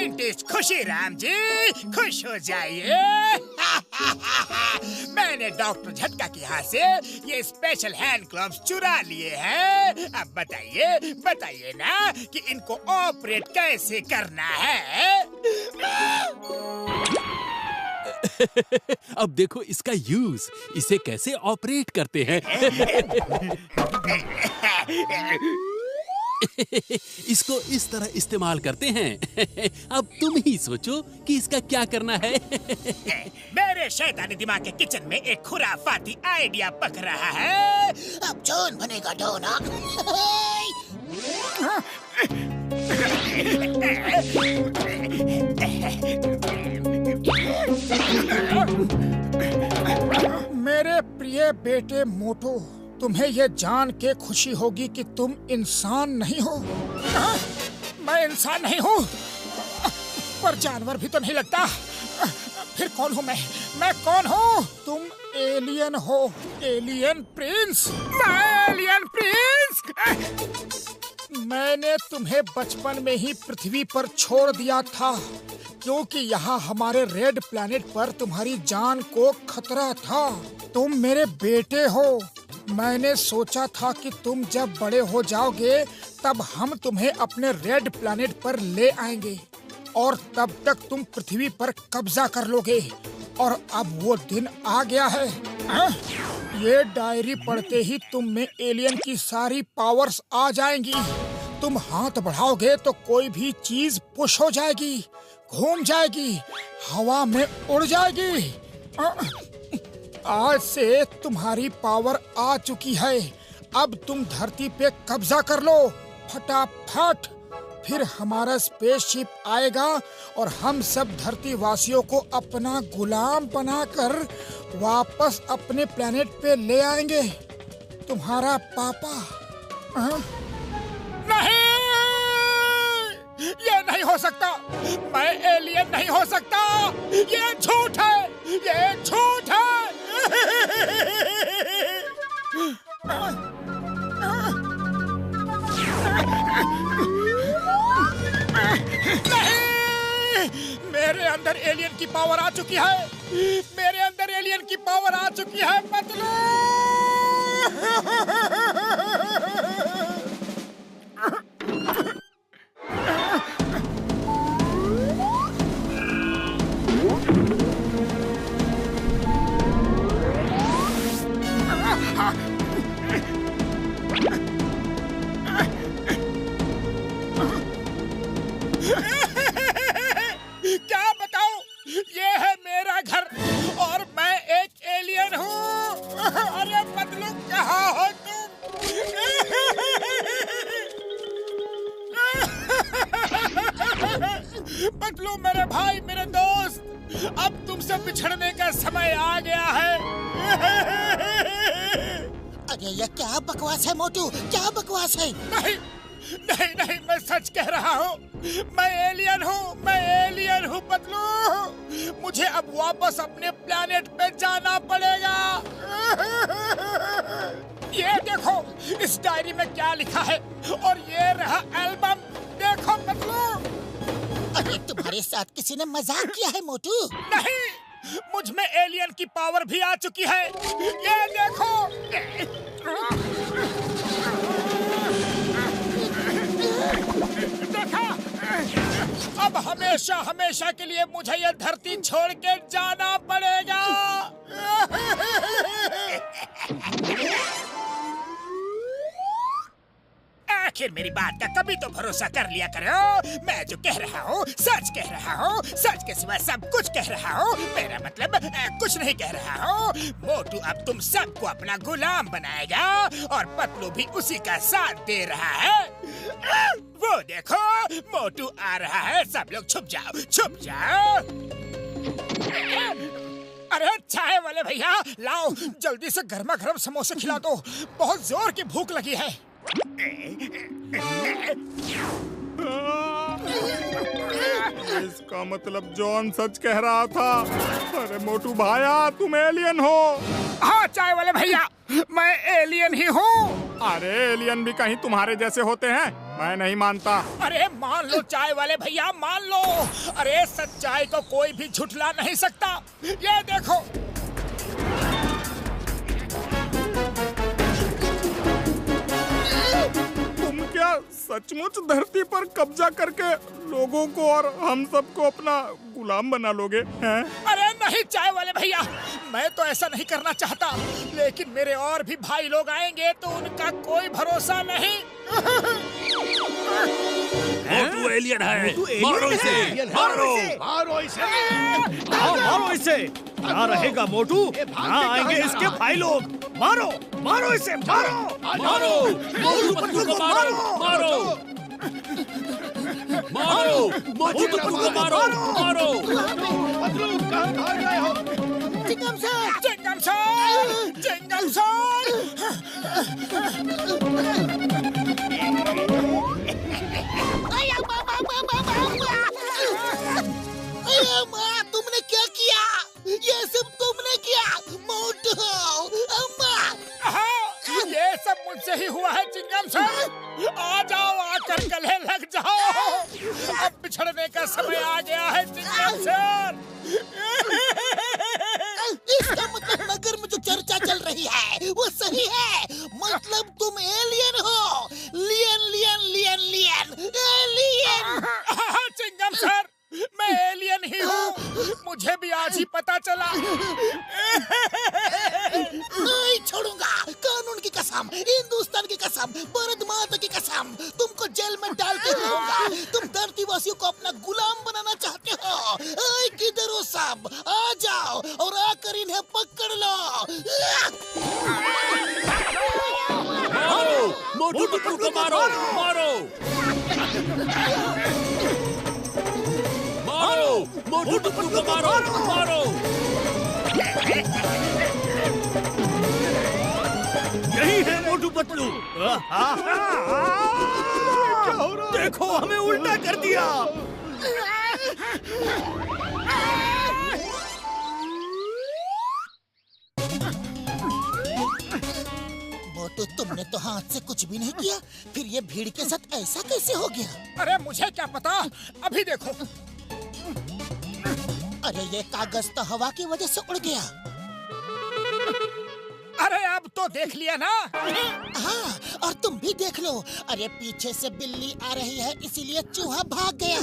Scientist Khushiram जी, खुश हो जाइए। मैंने डॉक्टर झटका के यहाँ से ये स्पेशल हैंड ग्लव्स चुरा लिए हैं। अब बताइए ना कि इनको ऑपरेट कैसे करना है। अब देखो इसका यूज, इसे कैसे ऑपरेट करते हैं। इसको इस तरह इस्तेमाल करते हैं। अब तुम ही सोचो कि इसका क्या करना है। मेरे शैतानी दिमाग के किचन में एक खुराफाती आइडिया पक रहा है। अब जॉन बनेगा डोना। मेरे प्रिय बेटे मोटू, तुम्हें यह जान के खुशी होगी कि तुम इंसान नहीं हो। मैं इंसान नहीं हूँ, पर जानवर भी तो नहीं लगता। फिर कौन हूँ मैं कौन हूँ? तुम एलियन हो, एलियन प्रिंस। मैं एलियन प्रिंस। मैंने तुम्हें बचपन में ही पृथ्वी पर छोड़ दिया था, क्योंकि यहाँ हमारे रेड प्लैनेट पर तुम्हारी जान को खतरा था। तुम मेरे बेटे हो। मैंने सोचा था कि तुम जब बड़े हो जाओगे तब हम तुम्हें अपने रेड प्लैनेट पर ले आएंगे और तब तक तुम पृथ्वी पर कब्जा कर लोगे। और अब वो दिन आ गया है। ये डायरी पढ़ते ही तुम में एलियन की सारी पावर्स आ जाएंगी। तुम हाथ बढ़ाओगे तो कोई भी चीज पुश हो जाएगी, घूम जाएगी, हवा में उड़ जाएगी। आज से तुम्हारी पावर आ चुकी है। अब तुम धरती पे कब्जा कर लो फटाफट। फिर हमारा स्पेसशिप आएगा और हम सब धरती वासियों को अपना गुलाम बनाकर वापस अपने प्लेनेट पे ले आएंगे। तुम्हारा पापा। नहीं, ये नहीं हो सकता। मैं एलियन नहीं हो सकता। ये झूठ है, ये झूठ है। नहीं, मेरे अंदर एलियन की पावर आ चुकी है। मेरे अंदर एलियन की पावर आ चुकी है पतलू। क्या बताऊं? ये है मेरा घर और मैं एक एलियन हूँ। अरे पतलू, कहाँ हो तुम? पतलू मेरे भाई, मेरे दोस्त, अब तुमसे बिछड़ने का समय आ गया है। अरे ये क्या बकवास है मोटू, क्या बकवास है? नहीं नहीं नहीं, मैं सच कह रहा हूँ। मैं एलियन हूँ पतलू। मुझे अब वापस अपने प्लेनेट पे जाना पड़ेगा। ये देखो इस डायरी में क्या लिखा है, और ये रहा एल्बम। देखो पतलू। अरे तुम्हारे साथ किसी ने मजाक किया है मोटू? नहीं, मुझ में एलियन की पावर भी आ चुकी है। ये देखो। देखा? अब हमेशा हमेशा के लिए मुझे ये धरती छोड़ के जाना पड़ेगा। आखिर मेरी बात का कभी तो भरोसा कर लिया करो। मैं जो कह रहा हूँ सच कह रहा हूँ, सच के सिवा सब कुछ कह रहा हूँ। मेरा मतलब कुछ नहीं कह रहा हूँ। मोटू अब तुम सबको अपना गुलाम बनाएगा और पतलू भी उसी का साथ दे रहा है। वो देखो मोटू आ रहा है। सब लोग छुप जाओ, छुप जाओ। अरे चाय वाले भैया, लाओ जल्दी से गर्मा गर्म समोसे खिला दो। बहुत जोर की भूख लगी है। इसका मतलब जॉन सच कह रहा था। अरे मोटू भाया, तुम एलियन हो? हाँ चाय वाले भैया, मैं एलियन ही हूँ। अरे एलियन भी कहीं तुम्हारे जैसे होते हैं? मैं नहीं मानता। अरे मान लो चाय वाले भैया, मान लो। अरे सच्चाई को कोई भी झुठला नहीं सकता। ये देखो। तुम क्या सचमुच धरती पर कब्जा करके लोगों को और हम सबको अपना गुलाम बना लोगे हैं? अरे नहीं चाय वाले भैया, मैं तो ऐसा नहीं करना चाहता, लेकिन मेरे और भी भाई लोग आएंगे तो उनका कोई भरोसा नहीं। मोटू एलियन है, मारो इसे, मारो, मारो इसे, मारो इसे। ना रहेगा मोटू, ना आएंगे इसके भाई लोग। मारो, मारो इसे, मारो, मारो, मोटू पतलू को मारो, मारो, मारो, मोटू पतलू को मारो, मारो। पतलू कहाँ भाग रहे हो? चिंगम सर, चिंगम सर, चिंगम सर। माँ, तुमने क्या किया? ये सब तुमने किया मोटू। अम्मा, हाँ, ये सब मुझसे ही हुआ है चिंगम सर। आ जाओ, आकर गले लग जाओ। अब बिछड़ने का समय आ गया है चिंगम सर। इसका मतलब नगर में जो चर्चा चल रही है वो सही है। मतलब तुम एलियन हो। लियन लियन लियन लियन एलियन। हाँ, चिंगम सर, मैं एलियन ही हूँ। मुझे भी आज ही पता चला। नहीं छोड़ूंगा, कानून की कसम, हिंदुस्तान की कसम, भारत माता की कसम, तुमको जेल में डाल के रहूंगा। तुम धरतीवासियों को अपना गुलाम बनाना चाहते हो। किधर हो सब? आ जाओ और आकर इन्हें पकड़ लो। मारो, मोटू पतलू को मारो, मारो, मारो, मोटू पतलू को मारो, मारो। यही है मोटू पतलू। देखो, हमें उल्टा कर दिया। मोटू, तुमने तो हाथ से कुछ भी नहीं किया, फिर ये भीड़ के साथ ऐसा कैसे हो गया? अरे मुझे क्या पता, अभी देखो। अरे ये कागज तो हवा की वजह से उड़ गया। अरे अब तो देख लिया ना। हाँ, और तुम भी देख लो। अरे पीछे से बिल्ली आ रही है, इसीलिए चूहा भाग गया।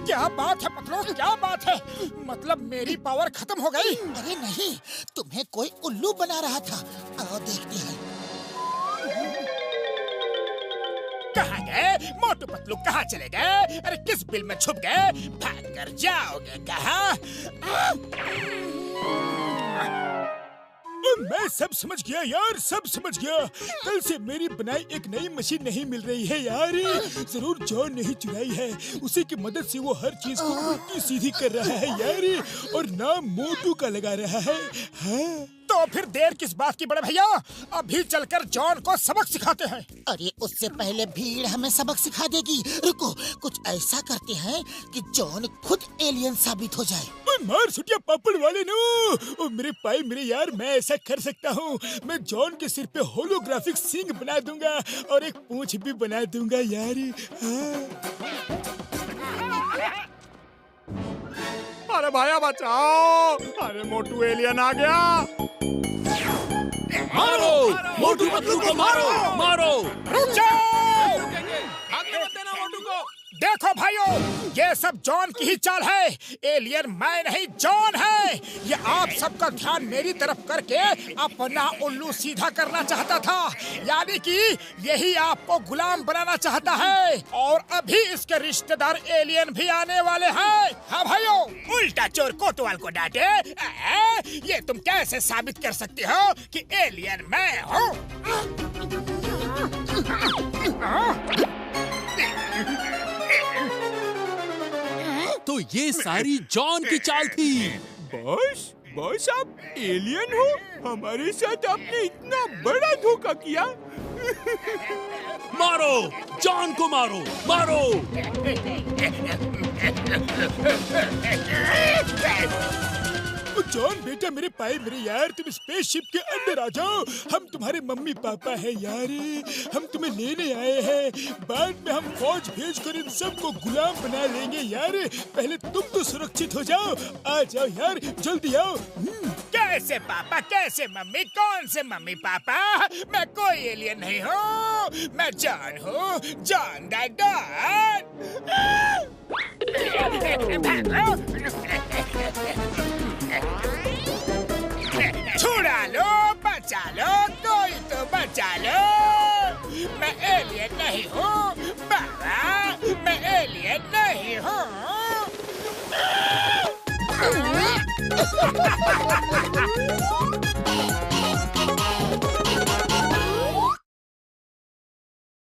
क्या बात है पतलू, क्या बात है? मतलब मेरी पावर खत्म हो गई? अरे नहीं, तुम्हें कोई उल्लू बना रहा था। आओ देखते हैं। कहाँ गए मोटू पतलू, कहाँ चले गए? अरे किस बिल में छुप गए? भाग कर जाओगे कहाँ? मैं सब समझ गया यार, सब समझ गया। कल से मेरी बनाई एक नई मशीन नहीं मिल रही है यार। जरूर जॉन ने ही चुराई है। उसी की मदद से वो हर चीज को उल्टी सीधी कर रहा है यार, और नाम मोटू का लगा रहा है। हाँ? तो फिर देर किस बात की बड़े भैया, अभी चलकर जॉन को सबक सिखाते हैं। अरे उससे पहले भीड़ हमें सबक सिखा देगी। रुको, कुछ ऐसा करते हैं कि जॉन खुद एलियन साबित हो जाए। मार सुटिया पापड़ वाले नो, ओ मेरे भाई मेरे यार, मैं ऐसा कर सकता हूँ। मैं जॉन के सिर पे होलोग्राफिक सींग बना दूंगा और एक पूंछ भी बना दूंगा यार। अरे भाया बचाओ! अरे मोटू एलियन आ गया। मारो, मोटू पतलू को मारो, मारो। रुक जाओ! भागने मत देना मोटू को। देखो भाइयों, ये सब जॉन की ही चाल है। एलियन मैं नहीं, जॉन है। ये आप सबका ध्यान मेरी तरफ करके अपना उल्लू सीधा करना चाहता था, यानी कि यही आपको गुलाम बनाना चाहता है। और अभी इसके रिश्तेदार एलियन भी आने वाले हैं। हाँ भाइयों, उल्टा चोर कोतवाल को डांटे। ये तुम कैसे साबित कर सकते हो कि एलियन मैं हूँ? तो ये सारी जॉन की चाल थी। बॉस आप एलियन हो? हमारे साथ आपने इतना बड़ा धोखा किया। मारो, जॉन को मारो, मारो। जॉन बेटा, मेरे पाए मेरे यार, तुम स्पेसशिप के अंदर आ जाओ। हम तुम्हारे मम्मी पापा है यार, हम तुम्हें लेने आए हैं। बाद में हम फौज भेजकर इन सबको गुलाम बना लेंगे यार। पहले तुम तो सुरक्षित हो जाओ। आ जाओ यार, जल्दी आओ। कैसे पापा, कैसे मम्मी, कौन से मम्मी पापा? मैं कोई एलियन नहीं हूँ, मैं जॉन हूँ, जॉन द डॉन। छुड़ा लो, बचा लो, कोई तो बचा लो। मैं एलियन नहीं हूँ बाबा, मैं एलियन नहीं हूँ।